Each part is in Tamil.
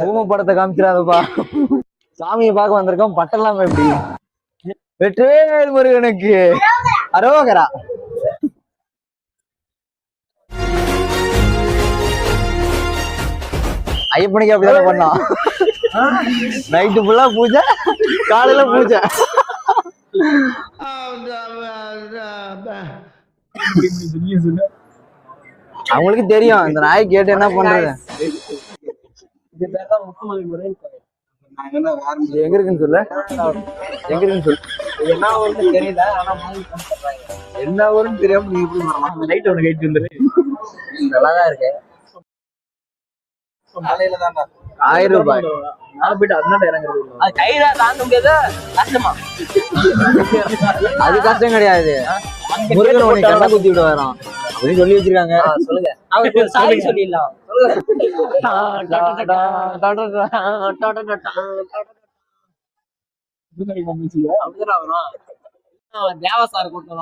ஊம படத்தை காமிச்சிடாதப்பா. சாமியை பார்க்க வந்திருக்கோம், பட்டெல்லாம் எப்படி? வெற்றிவேல் முருகனுக்கு அரோகரா. ஐயப்பனுக்கு அப்படிதான் பண்ணோம். நைட்டு ஃபுல்லா பூஜை, காலையில பூஜை. அவங்களுக்கு தெரியும் இந்த நாயை கேட்டு என்ன பண்றது. எங்க இருக்குன்னு சொல்லு, எங்க இருக்குன்னு சொல்லு. என்ன ஊருன்னு தெரியல, ஆனா என்ன ஊருன்னு தெரியாம நீ எப்படி வரலாம்? நைட் ஒன்று கைட்டு வந்துரு. நல்லாதான் இருக்கு. 1000 ரூபாய். நான் போயிட்டு அதனால இறங்குறது. அது கையில தாண்ட முடியாது, கஷ்டமா? அது கஷ்டம் கிடையாது. முருகன் உனக்கு கண்ணா குத்தி விட வரோம் அப்படின்னு சொல்லி வச்சிருக்காங்க. சொல்லுங்க, அவருக்கு ஒரு சாரி சொல்லிடலாம். தேவசார கூட்டம்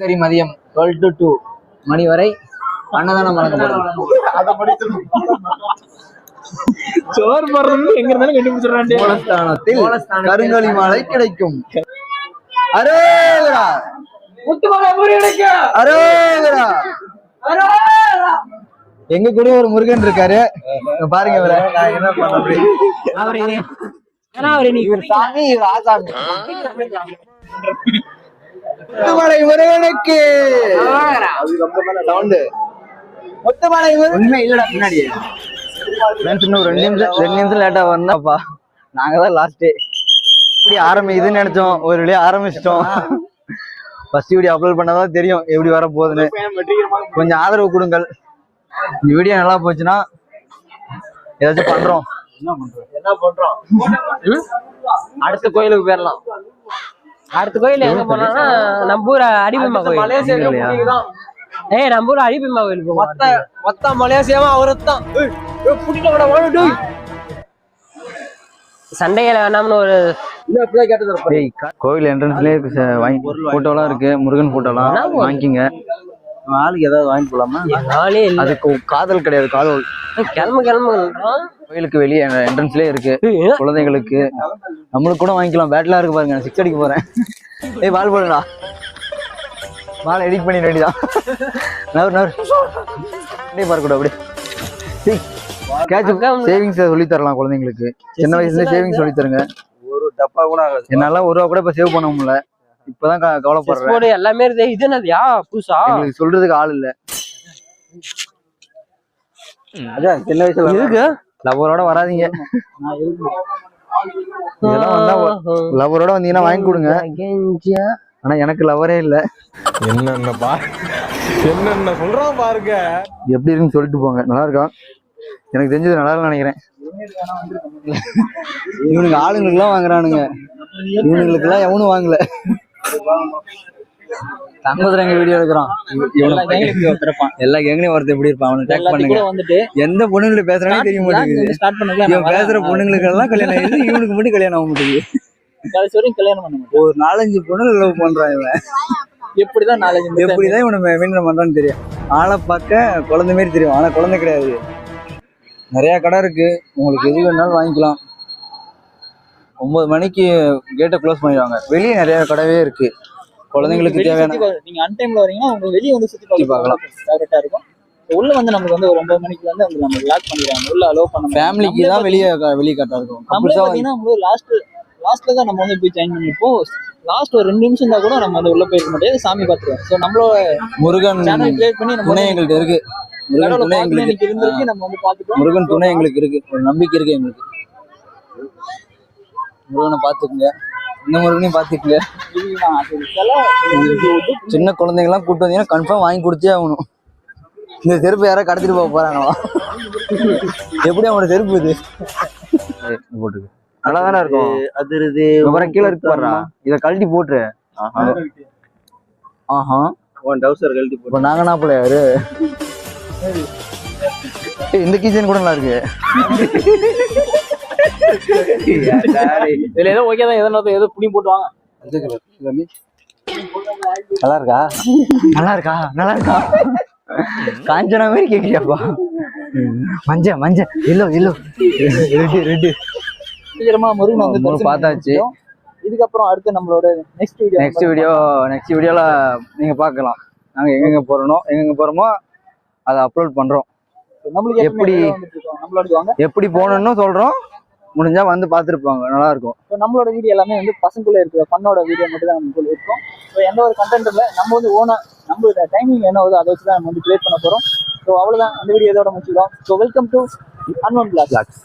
சரி. மதியம் 12 to 2 மணி வரை அன்னதானம் வழங்கப்படும். சோறு போடுறது எங்க இருந்தாலும் கண்டுபிடிச்சிடறான். மூலஸ்தானத்தில் கருங்கலி மாலை கிடைக்கும். அரோகரா, முத்துமலை முருகனுக்கு அரோகரா. எங்க கூட ஒரு முருகன் இருக்காரு பாருங்க. இவரை என்ன பண்ண, இவர் சாமி, இவர் ஆசாமி. முத்துமலை முருகனுக்கு முத்துமலை முருகன் இல்லடா பின்னாடி. இன்னும் 2 நிமிஷம் லேட்டா வந்தாப்பா. நாங்கதான் லாஸ்டே இப்படி ஆரம்பிக்குதுன்னு நினைச்சோம், ஒரு வழியா ஆரம்பிச்சிட்டோம். ஃபர்ஸ்ட் வீடியோ அப்லோட் பண்ணாதான் தெரியும் எப்படி வர போகுதுன்னு. கொஞ்சம் ஆதரவு கொடுங்கள். இந்த வீடியோ நல்லா போச்சுன்னா ஏதாச்சும் பண்றோம். என்ன பண்றோம்? அடுத்த கோயிலுக்கு போயிடலாம். அடுத்த கோயில் எங்க போனோம்னா நம்ம ஊர் அடிபெம்மா கோயில். நம்ம ஊர் அடிபெம்மா கோயில் மொத்த மலேசியாவும் அவருத்தான். சண்டையில வேணாம்னு ஒரு கோவில் என்ட்ரன்ஸ்லயே போட்டோ எல்லாம் இருக்கு. முருகன் போட்டோ எல்லாம் வாங்கிங்க. ஆளுக்கு ஏதாவது வாங்கி போலாமா? அதுக்கு காதல் கிடையாது, காதல். கிளம்பு கோயிலுக்கு வெளியே என்ட்ரன்ஸ்லயே இருக்கு. குழந்தைங்களுக்கு நம்மளுக்கு கூட வாங்கிக்கலாம். பேட்லாம் இருக்கு பாருங்க. 6 அடிக்க போறேன். ஏய் பால் போடுடா. பால் எடிட் பண்ணிட வேண்டியதான். பார்க்க கூட அப்படி சேவிங்ஸ் சொல்லி தரலாம் குழந்தைங்களுக்கு. சின்ன வயசுல சேவிங்ஸ் சொல்லி தருங்க. ஒரு டப்பா கூட ஆகாது. என்னால 1 ரூபா கூட இப்ப சேவ் பண்ண முடியல. இப்பதான் கவலைப்படுறேன். எல்லாமே இது என்னதுயா புதுசா சொல்றதுக்கு ஆள் இல்ல. அதான் சின்ன வயசுல இருக்கு. லவரோட வராதீங்க. இதெல்லாம் வந்தா லவரோட வந்தீங்கன்னா வாங்கி கொடுங்க. ஆனா எனக்கு லவரே இல்ல. என்னென்ன சொல்றான் பாருங்க. எப்படி இருக்குன்னு சொல்லிட்டு போங்க. நல்லா இருக்கா? எனக்கு தெரிஞ்சது நல்லா நினைக்கிறேன். இவனுக்கு ஆளுங்களுக்கு எல்லாம் வாங்குறானுங்க, இவனுங்களுக்கு எல்லாம் எவனும் வாங்கல. தங்கதுரங்க வீடியோ எடுக்கிறான். எல்லா கேங்களையும் ஒருத்தர் எப்படி இருப்பான் அவனுக்கு டேக் பண்ணுங்க. எந்த பொண்ணுங்களை பேசுறானே தெரிய மாட்டேங்குது. இவன் பேசுற பொண்ணுங்களுக்கு எல்லாம் கல்யாணம் ஆயிடுது, இவனுக்கு மட்டும் கல்யாணம் ஆக மாட்டேங்குது. கல்யாணம் பண்ண ஒரு 4-5 பொண்ணு லவ் பண்றான் இவன். எப்படிதான் இவனை மெயின்டைன் பண்றான்னு தெரியும். ஆளை பார்க்க குழந்தை மாரி தெரியும், ஆனா குழந்தை கிடையாது. நிறைய கடை இருக்கு, உங்களுக்கு எது வேணாலும் வாங்கிக்கலாம். 9 மணிக்கு கேட்டை க்ளோஸ் பண்ணிடுவாங்க. வெளியே நிறைய கடவே இருக்கு. குழந்தைங்களுக்கு தேவையான நீங்க அன்டைம்ல வரீங்கன்னா உங்களுக்கு வெளியே வந்து சுத்தி பார்க்கலாம். கரெக்டா இருக்கும். உள்ள வந்து நமக்கு வந்து ஒரு 9 மணிக்கு வந்து நம்ம லாக் பண்ணிடுவாங்க. உள்ள அலோவ் பண்ண ஃபேமிலிக்கு தான் வெளியே கரெக்டா இருக்கும். பாத்தீங்கன்னா உங்களுக்கு லாஸ்ட்ல தான் நம்ம வந்து போய் ஜாயின் பண்ணிருப்போம். லாஸ்ட் ஒரு 2 நிமிஷம் தான் கூட நம்ம வந்து உள்ள போயிருக்க முடியாது. சாமி பார்த்துருவோம். ஸோ நம்மளோட முருகன் சேனல் கிரியேட் பண்ணி நம்ம எங்கள்கிட்ட இருக்கு. முருகன் துணை எங்களுக்கு இருந்திருக்கு. நம்ம வந்து பார்த்துட்டோம். முருகன் துணை எங்களுக்கு இருக்கு. ஒரு நம்பிக்கை இருக்கு எங்களுக்கு. முருகனை பார்த்துக்குங்க, இந்த முருகனையும் பார்த்துக்குங்க. சின்ன குழந்தைங்கலாம் கூப்பிட்டு வந்தீங்கன்னா கன்ஃபார்ம் வாங்கி கொடுத்தே ஆகணும். இந்த செருப்பு யாராவது கடத்திட்டு போக போறாங்களா? எப்படி அவனோட செருப்பு இது போட்டுருக்கு. நல்லா தானே இருக்கும். அது கீழே இருக்கு பாரு. இதை கழட்டி போட்டுரு. ஆஹா, உன் டவுசர் கழட்டி போட்டு. நாங்க நாப்பல யாரு இந்த கிச்சன் கூட நல்லா இருக்கு. இதுல ஏதோ ஓகே தான். ஏதோ புடி போட்டு வாங்க. நல்லா இருக்கா? நல்லா இருக்கா? நல்லா இருக்கா? காஞ்சனா மாதிரி கேக்குறியாப்பா? மஞ்ச இல்லோ ரெட்டு சீக்கிரமா முருகன் வந்து தரிசனம் பார்த்தாச்சு. பண்ணிட்டோம். இதுக்கப்புறம் அடுத்து நம்மளோட நெக்ஸ்ட் வீடியோல நீங்க பார்க்கலாம். நாங்க எங்கெங்க போறோமோ அதை அப்லோட் பண்றோம். நம்மளுக்கு எப்படி போகணும்னு சொல்றோம். முடிஞ்சா வந்து பார்த்துருப்பாங்க, நல்லா இருக்கும். நம்மளோட வீடியோ எல்லாமே வந்து பசங்களுக்குள்ள இருக்கிற ஃபன்னோட வீடியோ மட்டும் தான் நம்ம இருக்கோம். ஸோ எந்த ஒரு கண்டென்ட் இல்லை, நம்ம வந்து ஓனா நம்மளோட டைமிங் என்ன வருதோ அதை வச்சு தான் நம்ம வந்து கிரியேட் பண்ண போறோம். ஸோ அவ்வளவுதான், அந்த வீடியோ இதோட முடிச்சுக்கலாம். So welcome to unknown blocks.